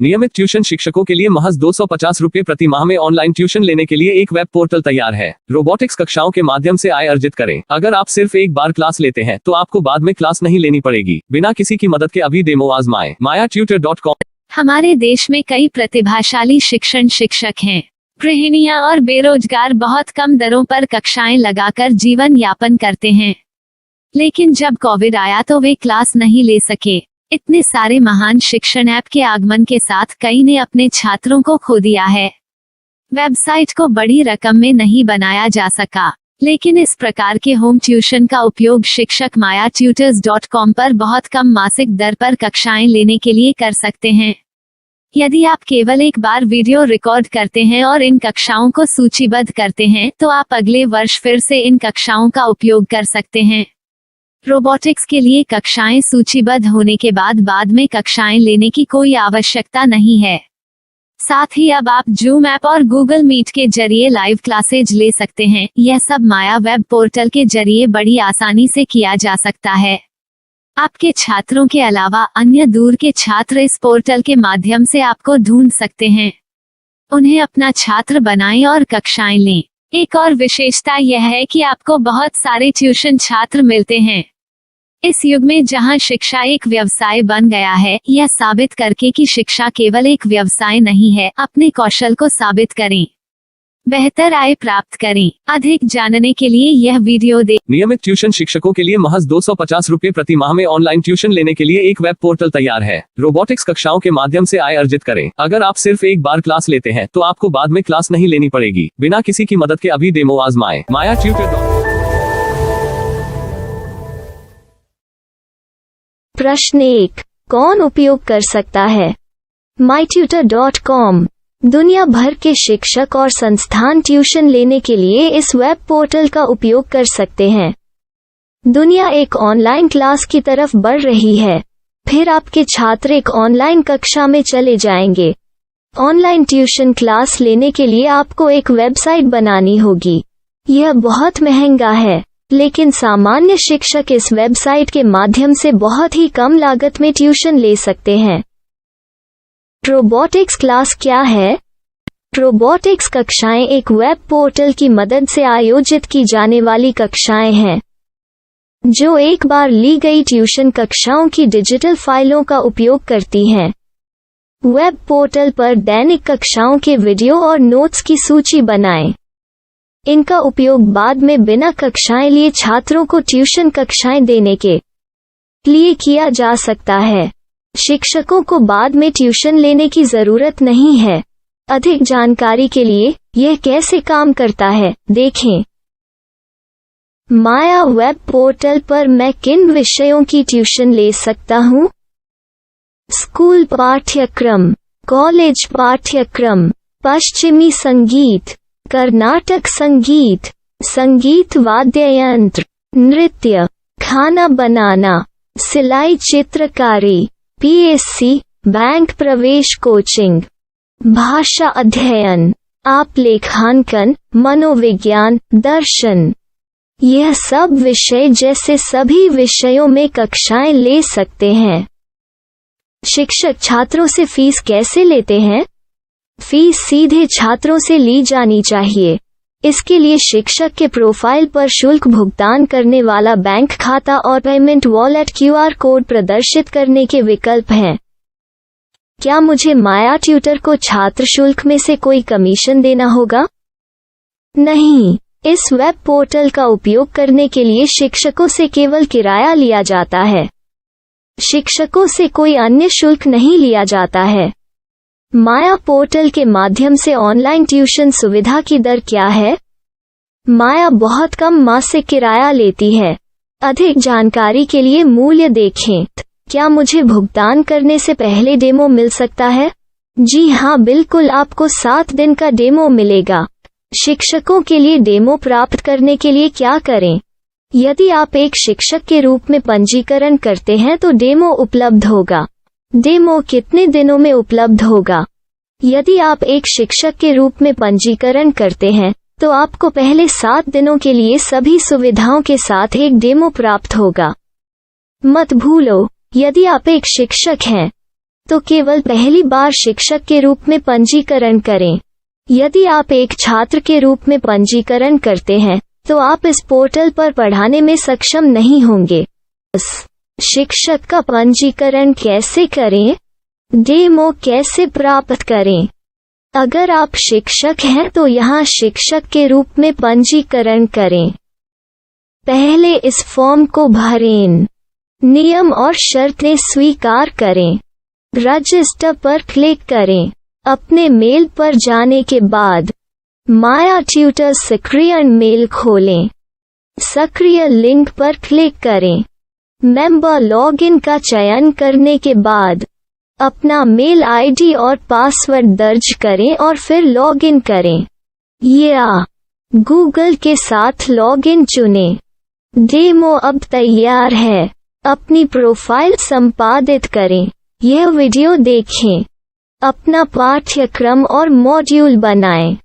नियमित ट्यूशन शिक्षकों के लिए महज 250 रुपए प्रति माह में ऑनलाइन ट्यूशन लेने के लिए एक वेब पोर्टल तैयार है। रोबोटिक्स कक्षाओं के माध्यम से आय अर्जित करें। अगर आप सिर्फ एक बार क्लास लेते हैं तो आपको बाद में क्लास नहीं लेनी पड़ेगी। बिना किसी की मदद के अभी डेमो आजमाएं। mayatutor.com। हमारे देश में कई प्रतिभाशाली शिक्षक हैं। गृहिणियां और बेरोजगार बहुत कम दरों पर कक्षाएं लगाकर जीवन यापन करते हैं, लेकिन जब कोविड आया तो वे क्लास नहीं ले सके। इतने सारे महान शिक्षण ऐप के आगमन के साथ कई ने अपने छात्रों को खो दिया है। वेबसाइट को बड़ी रकम में नहीं बनाया जा सका, लेकिन इस प्रकार के होम ट्यूशन का उपयोग शिक्षक mayatutors.com पर बहुत कम मासिक दर पर कक्षाएं लेने के लिए कर सकते हैं। यदि आप केवल एक बार वीडियो रिकॉर्ड करते हैं और इन कक्षाओं को सूचीबद्ध करते हैं तो आप अगले वर्ष फिर से इन कक्षाओं का उपयोग कर सकते हैं। रोबोटिक्स के लिए कक्षाएं सूचीबद्ध होने के बाद में कक्षाएं लेने की कोई आवश्यकता नहीं है। साथ ही अब आप जूम ऐप और गूगल मीट के जरिए लाइव क्लासेज ले सकते हैं। यह सब माया वेब पोर्टल के जरिए बड़ी आसानी से किया जा सकता है। आपके छात्रों के अलावा अन्य दूर के छात्र इस पोर्टल के माध्यम से आपको ढूंढ सकते हैं। उन्हें अपना छात्र बनाएं और कक्षाएं लें। एक और विशेषता यह है कि आपको बहुत सारे ट्यूशन छात्र मिलते हैं। इस युग में जहां शिक्षा एक व्यवसाय बन गया है, यह साबित करके कि शिक्षा केवल एक व्यवसाय नहीं है, अपने कौशल को साबित करें, बेहतर आय प्राप्त करें। अधिक जानने के लिए यह वीडियो देखें। नियमित ट्यूशन शिक्षकों के लिए महज 250 रुपए प्रति माह में ऑनलाइन ट्यूशन लेने के लिए एक वेब पोर्टल तैयार है। रोबोटिक्स कक्षाओं के माध्यम से आय अर्जित करें। अगर आप सिर्फ एक बार क्लास लेते हैं तो आपको बाद में क्लास नहीं लेनी पड़ेगी। बिना किसी की मदद के अभी डेमो आजमाएं। mayatutor.com। प्रश्न 1, कौन उपयोग कर सकता है? mytutor.com दुनिया भर के शिक्षक और संस्थान ट्यूशन लेने के लिए इस वेब पोर्टल का उपयोग कर सकते हैं। दुनिया एक ऑनलाइन क्लास की तरफ बढ़ रही है। फिर आपके छात्र एक ऑनलाइन कक्षा में चले जाएंगे। ऑनलाइन ट्यूशन क्लास लेने के लिए आपको एक वेबसाइट बनानी होगी। यह बहुत महंगा है, लेकिन सामान्य शिक्षक इस वेबसाइट के माध्यम से बहुत ही कम लागत में ट्यूशन ले सकते हैं। रोबोटिक्स क्लास क्या है? रोबोटिक्स कक्षाएं एक वेब पोर्टल की मदद से आयोजित की जाने वाली कक्षाएं हैं, जो एक बार ली गई ट्यूशन कक्षाओं की डिजिटल फाइलों का उपयोग करती हैं। वेब पोर्टल पर दैनिक कक्षाओं के वीडियो और नोट्स की सूची बनाएं। इनका उपयोग बाद में बिना कक्षाएं लिए छात्रों को ट्यूशन कक्षाएं देने के लिए किया जा सकता है। शिक्षकों को बाद में ट्यूशन लेने की जरूरत नहीं है। अधिक जानकारी के लिए यह कैसे काम करता है, देखें। माया वेब पोर्टल पर मैं किन विषयों की ट्यूशन ले सकता हूँ? स्कूल पाठ्यक्रम, कॉलेज पाठ्यक्रम, पश्चिमी संगीत, कर्नाटक संगीत, संगीत वाद्य यंत्र, नृत्य, खाना बनाना, सिलाई चित्रकारी, पीएससी, बैंक प्रवेश कोचिंग, भाषा अध्ययन, आप लेखांकन, मनोविज्ञान, दर्शन। यह सब विषय जैसे सभी विषयों में कक्षाएं ले सकते हैं। शिक्षक छात्रों से फीस कैसे लेते हैं? फीस सीधे छात्रों से ली जानी चाहिए। इसके लिए शिक्षक के प्रोफाइल पर शुल्क भुगतान करने वाला बैंक खाता और पेमेंट वॉलेट क्यूआर कोड प्रदर्शित करने के विकल्प हैं। क्या मुझे माया ट्यूटर को छात्र शुल्क में से कोई कमीशन देना होगा? नहीं, इस वेब पोर्टल का उपयोग करने के लिए शिक्षकों से केवल किराया लिया जाता है। शिक्षकों से कोई अन्य शुल्क नहीं लिया जाता है। माया पोर्टल के माध्यम से ऑनलाइन ट्यूशन सुविधा की दर क्या है? माया बहुत कम मासिक किराया लेती है। अधिक जानकारी के लिए मूल्य देखें। क्या मुझे भुगतान करने से पहले डेमो मिल सकता है? जी हाँ, बिल्कुल, आपको 7 दिन का डेमो मिलेगा। शिक्षकों के लिए डेमो प्राप्त करने के लिए क्या करें? यदि आप एक शिक्षक के रूप में पंजीकरण करते हैं तो डेमो उपलब्ध होगा। डेमो कितने दिनों में उपलब्ध होगा? यदि आप एक शिक्षक के रूप में पंजीकरण करते हैं तो आपको पहले 7 दिनों के लिए सभी सुविधाओं के साथ एक डेमो प्राप्त होगा। मत भूलो, यदि आप एक शिक्षक हैं तो केवल पहली बार शिक्षक के रूप में पंजीकरण करें। यदि आप एक छात्र के रूप में पंजीकरण करते हैं तो आप इस पोर्टल पर पढ़ाने में सक्षम नहीं होंगे। शिक्षक का पंजीकरण कैसे करें? डेमो कैसे प्राप्त करें? अगर आप शिक्षक हैं तो यहाँ शिक्षक के रूप में पंजीकरण करें। पहले इस फॉर्म को भरें। नियम और शर्तें स्वीकार करें। रजिस्टर पर क्लिक करें। अपने मेल पर जाने के बाद माया ट्यूटर सक्रिय मेल खोलें। सक्रिय लिंक पर क्लिक करें। मेंबर लॉगिन का चयन करने के बाद अपना मेल आईडी और पासवर्ड दर्ज करें और फिर लॉगिन करें या गूगल के साथ लॉगिन चुनें। डेमो अब तैयार है। अपनी प्रोफाइल संपादित करें। यह वीडियो देखें। अपना पाठ्यक्रम और मॉड्यूल बनाएं।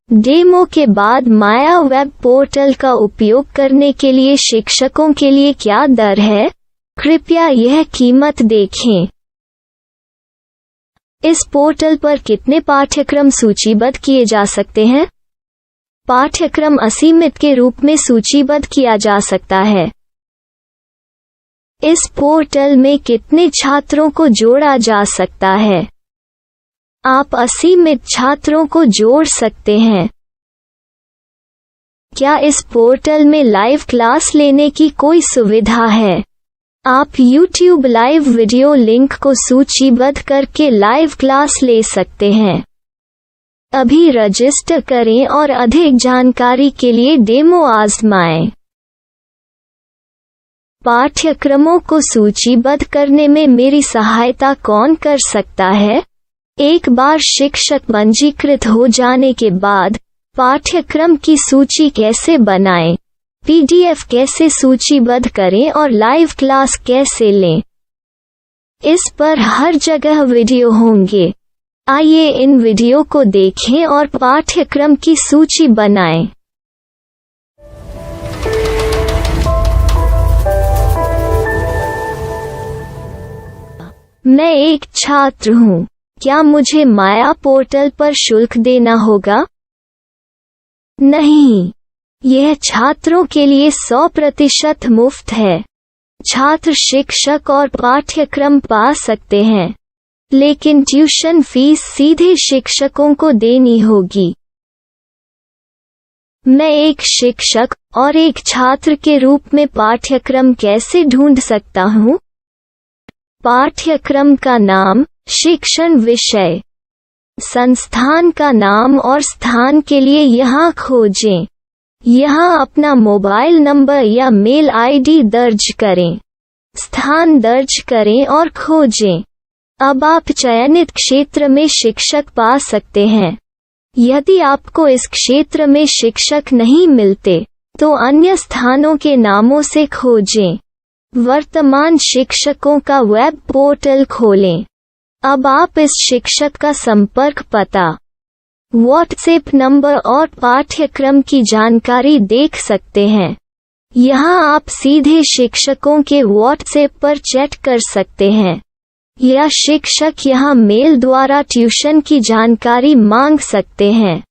डेमो के बाद माया वेब पोर्टल का उपयोग करने के लिए शिक्षकों के लिए क्या दर है? कृपया यह कीमत देखें। इस पोर्टल पर कितने पाठ्यक्रम सूचीबद्ध किए जा सकते हैं? पाठ्यक्रम असीमित के रूप में सूचीबद्ध किया जा सकता है। इस पोर्टल में कितने छात्रों को जोड़ा जा सकता है? आप असीमित छात्रों को जोड़ सकते हैं। क्या इस पोर्टल में लाइव क्लास लेने की कोई सुविधा है? आप YouTube लाइव वीडियो लिंक को सूचीबद्ध करके लाइव क्लास ले सकते हैं। अभी रजिस्टर करें और अधिक जानकारी के लिए डेमो आजमाएं। पाठ्यक्रमों को सूचीबद्ध करने में मेरी सहायता कौन कर सकता है? एक बार शिक्षक पंजीकृत हो जाने के बाद पाठ्यक्रम की सूची कैसे बनाएं, PDF कैसे सूचीबद्ध करें और लाइव क्लास कैसे लें, इस पर हर जगह वीडियो होंगे। आइए इन वीडियो को देखें और पाठ्यक्रम की सूची बनाएं। मैं एक छात्र हूँ। क्या मुझे माया पोर्टल पर शुल्क देना होगा? नहीं, यह छात्रों के लिए 100% मुफ्त है। छात्र शिक्षक और पाठ्यक्रम पा सकते हैं, लेकिन ट्यूशन फीस सीधे शिक्षकों को देनी होगी। मैं एक शिक्षक और एक छात्र के रूप में पाठ्यक्रम कैसे ढूंढ सकता हूँ? पाठ्यक्रम का नाम, शिक्षण विषय, संस्थान का नाम और स्थान के लिए यहाँ खोजें। यहाँ अपना मोबाइल नंबर या मेल आईडी दर्ज करें। स्थान दर्ज करें और खोजें। अब आप चयनित क्षेत्र में शिक्षक पा सकते हैं। यदि आपको इस क्षेत्र में शिक्षक नहीं मिलते, तो अन्य स्थानों के नामों से खोजें। वर्तमान शिक्षकों का वेब पोर्टल खोलें। अब आप इस शिक्षक का संपर्क पता, व्हाट्सएप नंबर और पाठ्यक्रम की जानकारी देख सकते हैं। यहाँ आप सीधे शिक्षकों के व्हाट्सएप पर चैट कर सकते हैं या शिक्षक यहाँ मेल द्वारा ट्यूशन की जानकारी मांग सकते हैं।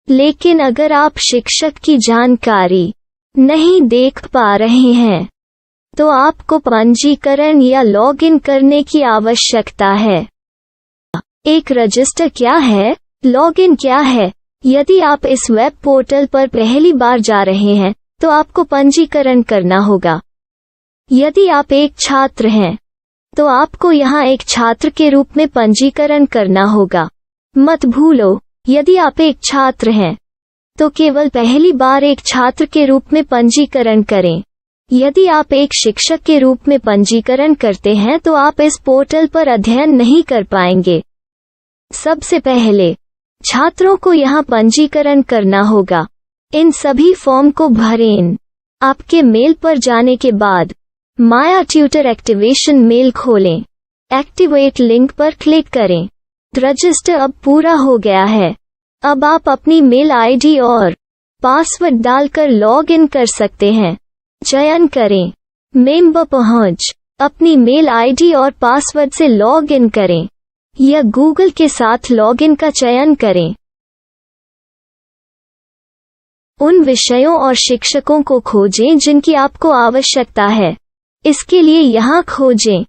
लेकिन अगर आप शिक्षक की जानकारी नहीं देख पा रहे हैं, तो आपको पंजीकरण या लॉगिन करने की आवश्यकता है। एक रजिस्टर क्या है? लॉगिन क्या है? यदि आप इस वेब पोर्टल पर पहली बार जा रहे हैं, तो आपको पंजीकरण करना होगा। यदि आप एक छात्र हैं, तो आपको यहाँ एक छात्र के रूप में पंजीकरण करना होगा। मत भूलो, यदि आप एक छात्र हैं, तो केवल पहली बार एक छात्र के रूप में पंजीकरण करें। यदि आप एक शिक्षक के रूप में पंजीकरण करते हैं तो आप इस पोर्टल पर अध्ययन नहीं कर पाएंगे। सबसे पहले छात्रों को यहाँ पंजीकरण करना होगा। इन सभी फॉर्म को भरें। आपके मेल पर जाने के बाद माया ट्यूटर एक्टिवेशन मेल खोलें। एक्टिवेट लिंक पर क्लिक करें। रजिस्टर अब पूरा हो गया है। अब आप अपनी मेल आईडी और पासवर्ड डालकर लॉग इन कर सकते हैं। चयन करें। मेंबर पहुंच। अपनी मेल आईडी और पासवर्ड से लॉग इन करें या गूगल के साथ लॉगिन का चयन करें। उन विषयों और शिक्षकों को खोजें जिनकी आपको आवश्यकता है। इसके लिए यहाँ खोजें।